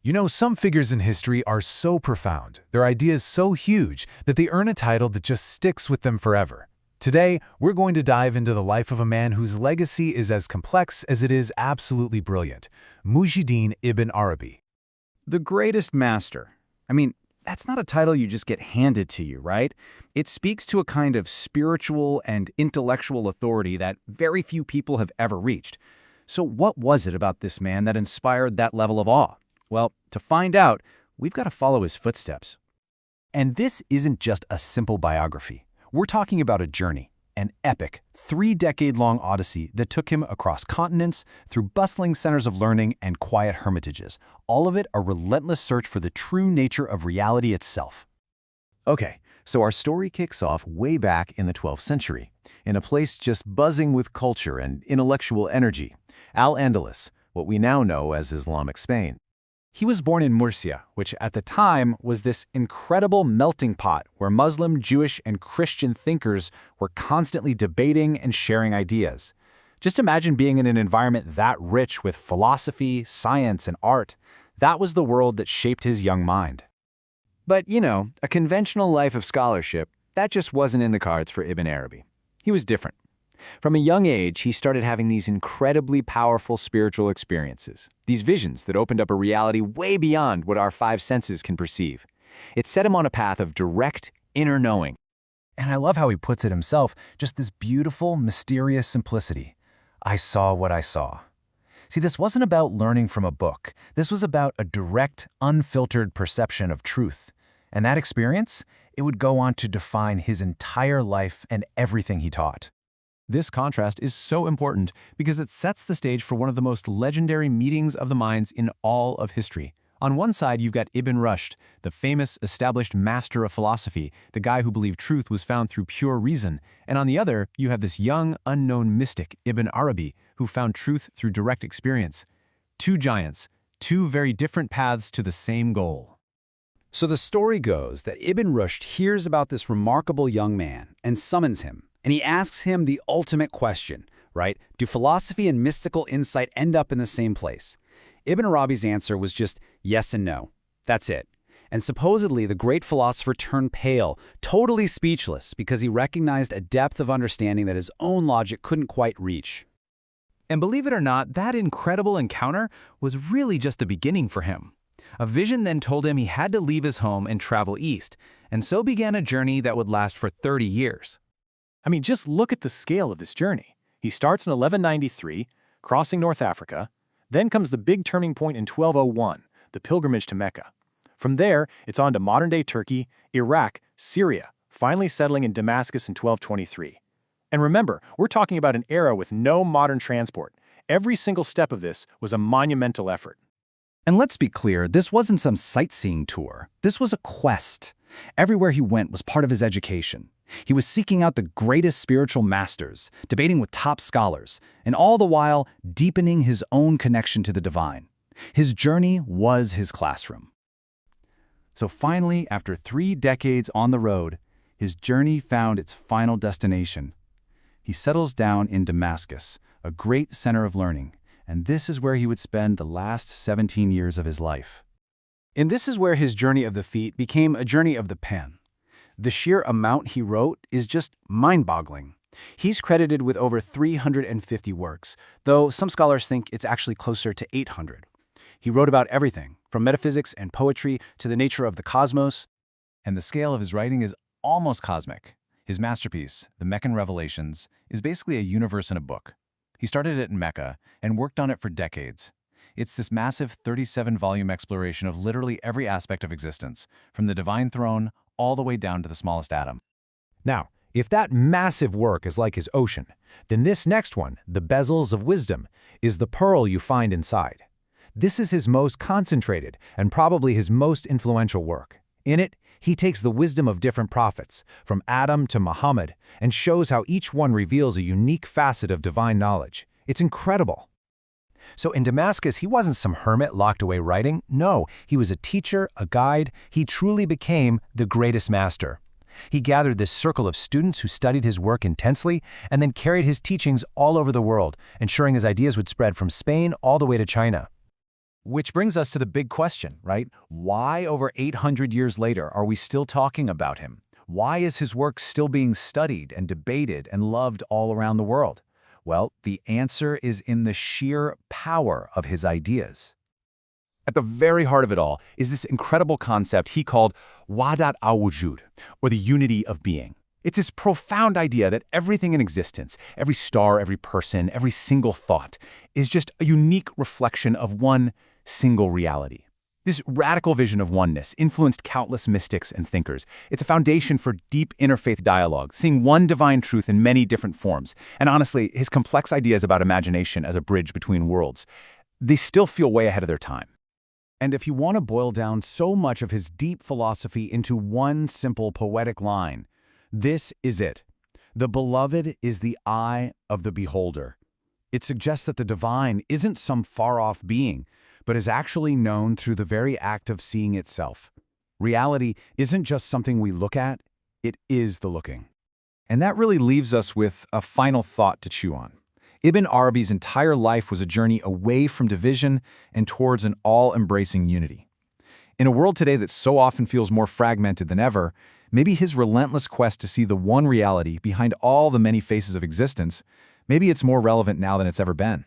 You know, some figures in history are so profound, their ideas so huge, that they earn a title that just sticks with them forever. Today, we're going to dive into the life of a man whose legacy is as complex as it is absolutely brilliant, Muhyiddin Ibn Arabi. The greatest master. I mean, that's not a title you just get handed to you, right? It speaks to a kind of spiritual and intellectual authority that very few people have ever reached. So what was it about this man that inspired that level of awe? Well, to find out, we've got to follow his footsteps. And this isn't just a simple biography. We're talking about a journey, an epic, 3-decade-long odyssey that took him across continents, through bustling centers of learning and quiet hermitages, all of it a relentless search for the true nature of reality itself. Okay, so our story kicks off way back in the 12th century, in a place just buzzing with culture and intellectual energy, Al-Andalus, what we now know as Islamic Spain. He was born in Murcia, which at the time was this incredible melting pot where Muslim, Jewish, and Christian thinkers were constantly debating and sharing ideas. Just imagine being in an environment that rich with philosophy, science, and art. That was the world that shaped his young mind. But, you know, a conventional life of scholarship, that just wasn't in the cards for Ibn Arabi. He was different. From a young age, he started having these incredibly powerful spiritual experiences, these visions that opened up a reality way beyond what our 5 senses can perceive. It set him on a path of direct, inner knowing. And I love how he puts it himself, just this beautiful, mysterious simplicity. I saw what I saw. See, this wasn't about learning from a book. This was about a direct, unfiltered perception of truth. And that experience, it would go on to define his entire life and everything he taught. This contrast is so important because it sets the stage for one of the most legendary meetings of the minds in all of history. On one side, you've got Ibn Rushd, the famous, established master of philosophy, the guy who believed truth was found through pure reason. And on the other, you have this young, unknown mystic, Ibn Arabi, who found truth through direct experience. Two giants, two very different paths to the same goal. So the story goes that Ibn Rushd hears about this remarkable young man and summons him. And he asks him the ultimate question, right? Do philosophy and mystical insight end up in the same place? Ibn Arabi's answer was just yes and no. That's it. And supposedly the great philosopher turned pale, totally speechless, because he recognized a depth of understanding that his own logic couldn't quite reach. And believe it or not, that incredible encounter was really just the beginning for him. A vision then told him he had to leave his home and travel east, and so began a journey that would last for 30 years. I mean, just look at the scale of this journey. He starts in 1193, crossing North Africa. Then comes the big turning point in 1201, the pilgrimage to Mecca. From there, it's on to modern-day Turkey, Iraq, Syria, finally settling in Damascus in 1223. And remember, we're talking about an era with no modern transport. Every single step of this was a monumental effort. And let's be clear, this wasn't some sightseeing tour. This was a quest. Everywhere he went was part of his education. He was seeking out the greatest spiritual masters, debating with top scholars, and all the while deepening his own connection to the divine. His journey was his classroom. So finally, after 3 decades on the road, his journey found its final destination. He settles down in Damascus, a great center of learning, and this is where he would spend the last 17 years of his life. And this is where his journey of the feet became a journey of the pen. The sheer amount he wrote is just mind-boggling. He's credited with over 350 works, though some scholars think it's actually closer to 800. He wrote about everything, from metaphysics and poetry to the nature of the cosmos, and the scale of his writing is almost cosmic. His masterpiece, The Meccan Revelations, is basically a universe in a book. He started it in Mecca and worked on it for decades. It's this massive 37-volume exploration of literally every aspect of existence, from the divine throne all the way down to the smallest atom. Now, if that massive work is like his ocean, then this next one, The Bezels of Wisdom, is the pearl you find inside. This is his most concentrated and probably his most influential work. In it, he takes the wisdom of different prophets, from Adam to Muhammad, and shows how each one reveals a unique facet of divine knowledge. It's incredible. So in Damascus, he wasn't some hermit locked away writing. No, he was a teacher, a guide. He truly became the greatest master. He gathered this circle of students who studied his work intensely and then carried his teachings all over the world, ensuring his ideas would spread from Spain all the way to China. Which brings us to the big question, right? Why over 800 years later are we still talking about him? Why is his work still being studied and debated and loved all around the world? Well, the answer is in the sheer power of his ideas. At the very heart of it all is this incredible concept he called Wahdat al-Wujud, or the unity of being. It's this profound idea that everything in existence, every star, every person, every single thought, is just a unique reflection of one single reality. This radical vision of oneness influenced countless mystics and thinkers. It's a foundation for deep interfaith dialogue, seeing one divine truth in many different forms. And honestly, his complex ideas about imagination as a bridge between worlds, they still feel way ahead of their time. And if you want to boil down so much of his deep philosophy into one simple poetic line, this is it. The beloved is the eye of the beholder. It suggests that the divine isn't some far-off being, but is actually known through the very act of seeing itself. Reality isn't just something we look at, it is the looking. And that really leaves us with a final thought to chew on. Ibn Arabi's entire life was a journey away from division and towards an all-embracing unity. In a world today that so often feels more fragmented than ever, maybe his relentless quest to see the one reality behind all the many faces of existence, maybe it's more relevant now than it's ever been.